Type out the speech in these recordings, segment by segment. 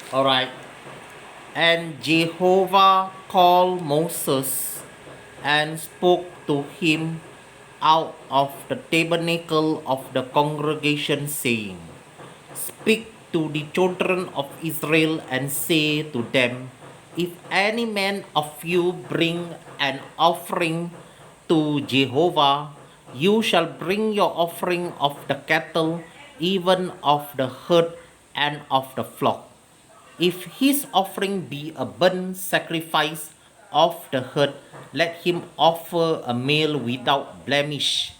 All right. And Jehovah called Moses and spoke to him out of the tabernacle of the congregation, saying, Speak to the children of Israel and say to them, If any man of you bring an offering to Jehovah, you shall bring your offering of the cattle, even of the herd and of the flock. If his offering be a burnt sacrifice of the herd, let him offer a male without blemish.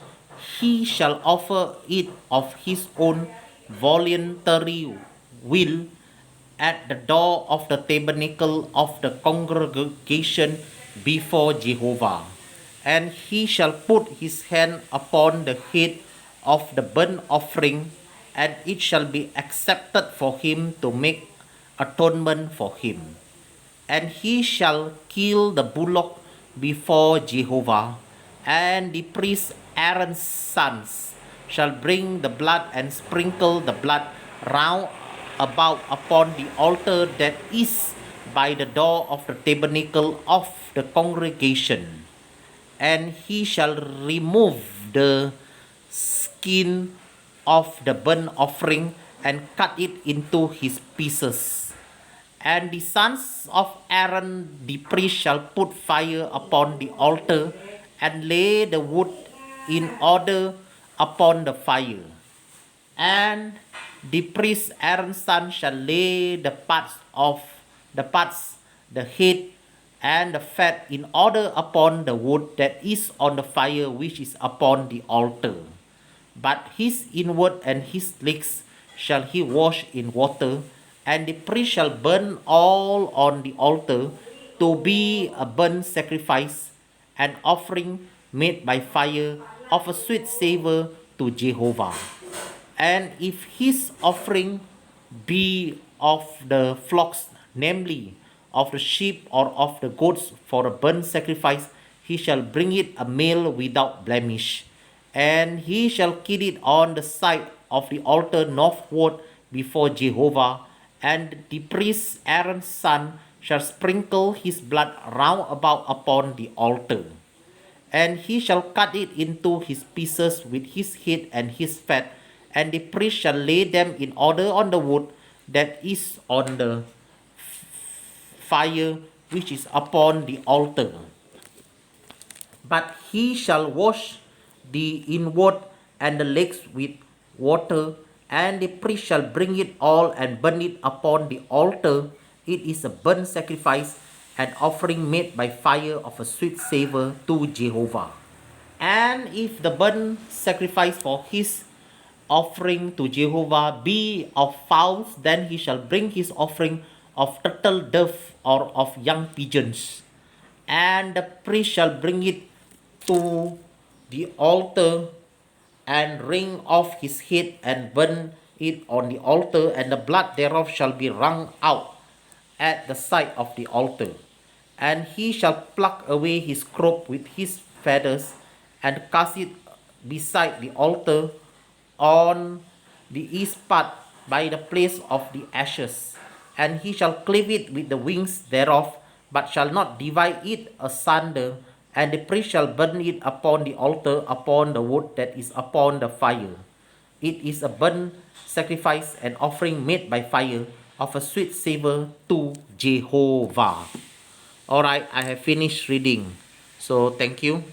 He shall offer it of his own voluntary will at the door of the tabernacle of the congregation before Jehovah. And he shall put his hand upon the head of the burnt offering, and it shall be accepted for him to make atonement for him. And he shall kill the bullock before Jehovah, and the priest Aaron's sons shall bring the blood and sprinkle the blood round about upon the altar that is by the door of the tabernacle of the congregation. And he shall remove the skin of the burnt offering and cut it into his pieces. And the sons of Aaron the priest shall put fire upon the altar and lay the wood in order upon the fire. And the priest Aaron's son shall lay the parts, the head, and the fat in order upon the wood that is on the fire which is upon the altar. But his inward and his legs shall he wash in water, and the priest shall burn all on the altar to be a burnt sacrifice, an offering made by fire of a sweet savor to Jehovah. And if his offering be of the flocks, namely of the sheep or of the goats for a burnt sacrifice, he shall bring it a male without blemish. And he shall kill it on the side of the altar northward before Jehovah. And the priest Aaron's son shall sprinkle his blood round about upon the altar. And he shall cut it into his pieces with his head and his fat, and the priest shall lay them in order on the wood that is on the fire which is upon the altar. But he shall wash the inward and the legs with water, and the priest shall bring it all and burn it upon the altar. It is a burnt sacrifice, an offering made by fire of a sweet savor to Jehovah. And if the burnt sacrifice for his offering to Jehovah be of fowls, then he shall bring his offering of turtle dove or of young pigeons. And the priest shall bring it to the altar and wring off his head and burn it on the altar, and the blood thereof shall be wrung out at the side of the altar. And he shall pluck away his crop with his feathers and cast it beside the altar on the east part by the place of the ashes. And he shall cleave it with the wings thereof, but shall not divide it asunder. And the priest shall burn it upon the altar upon the wood that is upon the fire. It is a burnt sacrifice, an offering made by fire of a sweet savor to Jehovah. All right, I have finished reading. So thank you.